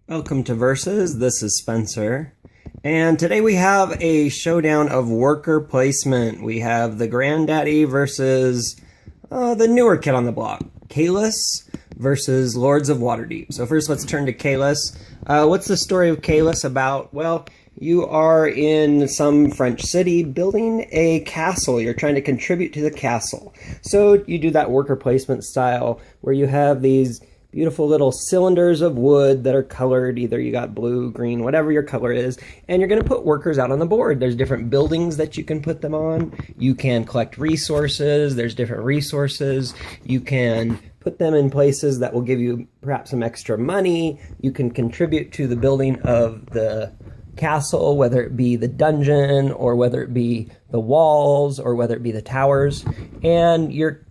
Welcome to Versus. This is Spencer. And today we have a showdown of worker placement. We have the granddaddy versus the newer kid on the block, Caylus versus Lords of Waterdeep. So first let's turn to Caylus. What's the story of Caylus about? Well, you are in some French city building a castle. You're trying to contribute to the castle. So you do that worker placement style where you have these beautiful little cylinders of wood that are colored. Either you got blue, green, whatever your color is, and you're going to put workers out on the board. There's different buildings that you can put them on. You can collect resources. There's different resources. You can put them in places that will give you perhaps some extra money. You can contribute to the building of the castle, whether it be the dungeon or whether it be the walls or whether it be the towers. And you're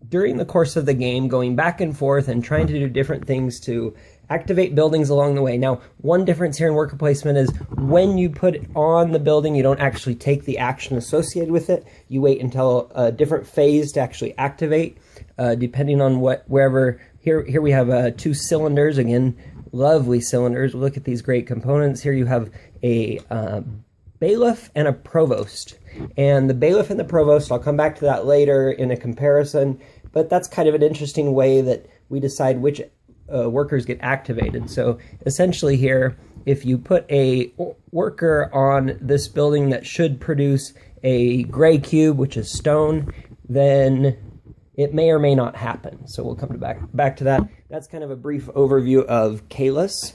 during the course of the game, going back and forth and trying to do different things to activate buildings along the way. Now, one difference here in worker placement is when you put it on the building, you don't actually take the action associated with it. You wait until a different phase to actually activate, depending on wherever. Here we have two cylinders, again, lovely cylinders. Look at these great components. Here you have a bailiff and a provost. And the bailiff and the provost, I'll come back to that later in a comparison, but that's kind of an interesting way that we decide which workers get activated. So essentially here, if you put a worker on this building that should produce a gray cube, which is stone, then it may or may not happen. So we'll come back to that. That's kind of a brief overview of Caylus,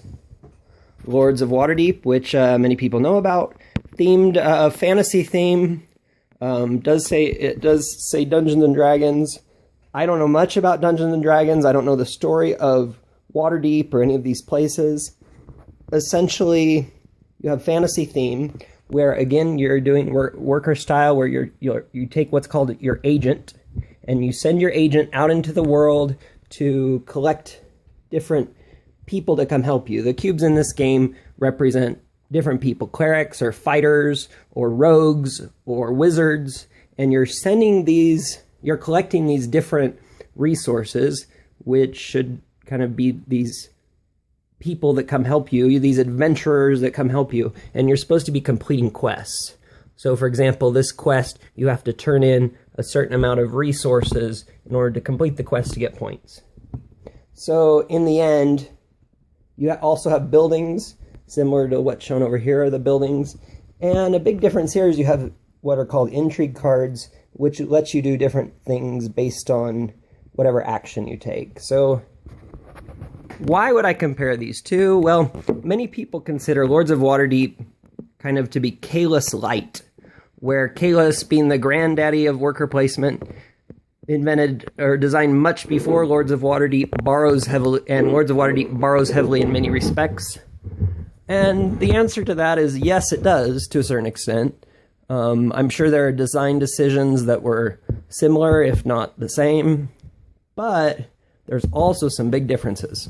Lords of Waterdeep, which many people know about. Themed fantasy theme. It does say Dungeons and Dragons. I don't know much about Dungeons and Dragons. I don't know the story of Waterdeep or any of these places. Essentially, you have fantasy theme where, again, you're doing worker style, where you take what's called your agent and you send your agent out into the world to collect different people to come help you. The cubes in this game represent different people, clerics or fighters or rogues or wizards, and you're collecting these different resources, which should kind of be these people that come help you, these adventurers that come help you, and you're supposed to be completing quests. So for example, this quest, you have to turn in a certain amount of resources in order to complete the quest to get points. So in the end, you also have buildings, similar to what's shown over here are the buildings. And a big difference here is you have what are called intrigue cards, which lets you do different things based on whatever action you take. So why would I compare these two? Well, many people consider Lords of Waterdeep kind of to be Caylus light, where Caylus, being the granddaddy of worker placement, invented or designed much before Lords of Waterdeep, borrows heavily in many respects. And the answer to that is yes, it does, to a certain extent. I'm sure there are design decisions that were similar, if not the same, but there's also some big differences.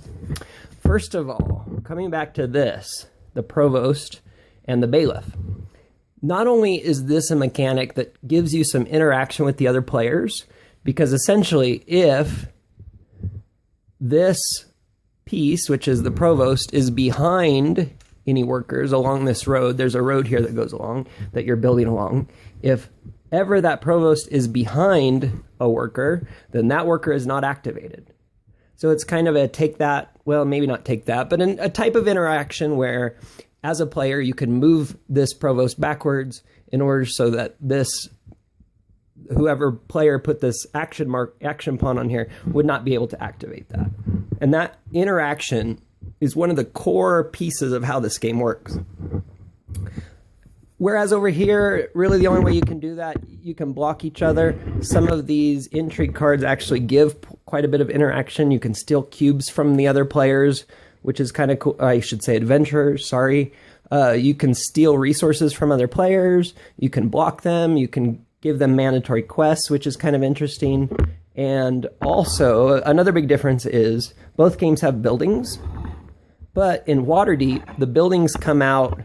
First of all, coming back to this, the provost and the bailiff. Not only is this a mechanic that gives you some interaction with the other players, because essentially if this piece, which is the provost, is behind any workers along this road, there's a road here that goes along, that you're building along. If ever that provost is behind a worker, then that worker is not activated. So it's kind of a take that, well, maybe not take that, but a type of interaction where, as a player, you can move this provost backwards in order so that whoever player put this action pawn on here would not be able to activate that. And that interaction is one of the core pieces of how this game works. Whereas over here, really the only way you can do that, you can block each other. Some of these intrigue cards actually give quite a bit of interaction. You can steal cubes from the other players, which is kind of cool. I should say adventurers, sorry. You can steal resources from other players. You can block them. You can give them mandatory quests, which is kind of interesting. And also, another big difference is both games have buildings, but in Waterdeep, the buildings come out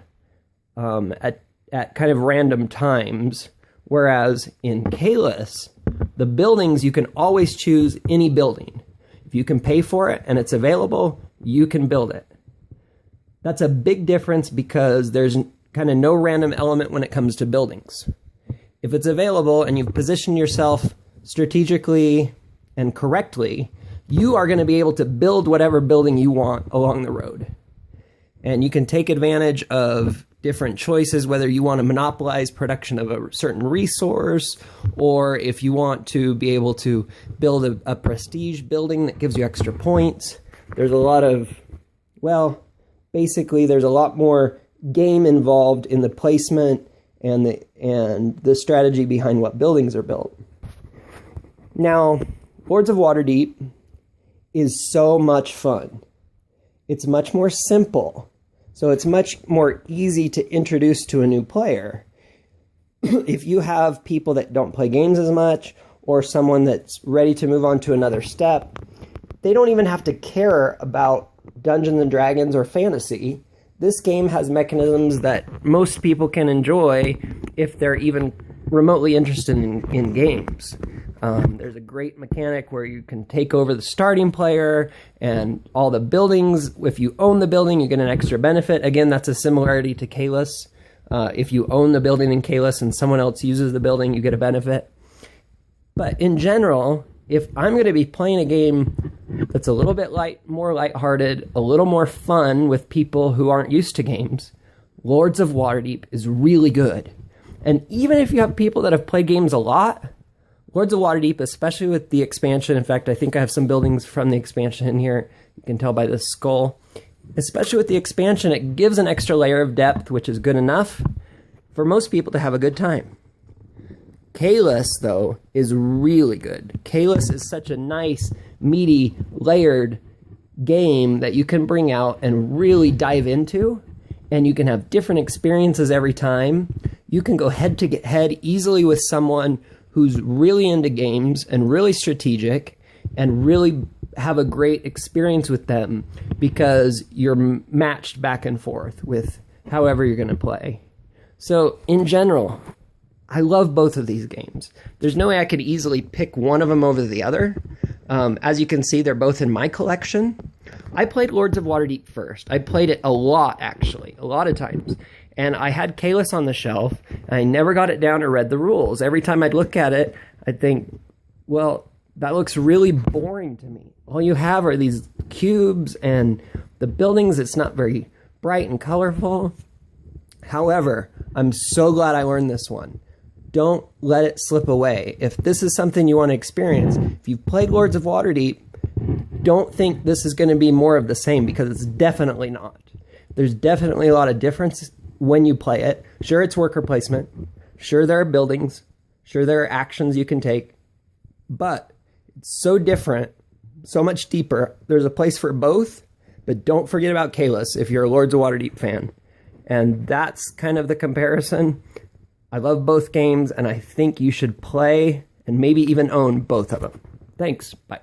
at kind of random times, whereas in Caylus, the buildings, you can always choose any building. If you can pay for it and it's available, you can build it. That's a big difference because there's kind of no random element when it comes to buildings. If it's available and you've positioned yourself strategically and correctly, you are going to be able to build whatever building you want along the road. And you can take advantage of different choices, whether you want to monopolize production of a certain resource, or if you want to be able to build a prestige building that gives you extra points. There's a lot of, well, basically there's a lot more game involved in the placement and the strategy behind what buildings are built. Now, Lords of Waterdeep is so much fun. It's much more simple. So it's much more easy to introduce to a new player. If you have people that don't play games as much, or someone that's ready to move on to another step, they don't even have to care about Dungeons and Dragons or fantasy. This game has mechanisms that most people can enjoy if they're even remotely interested in games. There's a great mechanic where you can take over the starting player and all the buildings. If you own the building, you get an extra benefit. Again, that's a similarity to Caylus. If you own the building in Caylus and someone else uses the building, you get a benefit. But in general, if I'm going to be playing a game that's a little bit more lighthearted, a little more fun with people who aren't used to games, Lords of Waterdeep is really good. And even if you have people that have played games a lot, Lords of Waterdeep, especially with the expansion, in fact, I think I have some buildings from the expansion in here. You can tell by this skull. Especially with the expansion, it gives an extra layer of depth, which is good enough for most people to have a good time. Caylus, though, is really good. Caylus is such a nice, meaty, layered game that you can bring out and really dive into, and you can have different experiences every time. You can go head to head easily with someone who's really into games and really strategic and really have a great experience with them because you're matched back and forth with however you're going to play. So in general, I love both of these games. There's no way I could easily pick one of them over the other. As you can see, they're both in my collection. I played Lords of Waterdeep first. I played it a lot, actually, a lot of times. And I had Caylus on the shelf, and I never got it down or read the rules. Every time I'd look at it, I'd think, well, that looks really boring to me. All you have are these cubes and the buildings. It's not very bright and colorful. However, I'm so glad I learned this one. Don't let it slip away. If this is something you want to experience, if you've played Lords of Waterdeep, don't think this is going to be more of the same, because it's definitely not. There's definitely a lot of difference when you play it. Sure, it's worker placement. Sure, there are buildings. Sure, there are actions you can take. But it's so different, so much deeper. There's a place for both, but don't forget about Caylus if you're a Lords of Waterdeep fan. And that's kind of the comparison. I love both games, and I think you should play and maybe even own both of them. Thanks. Bye.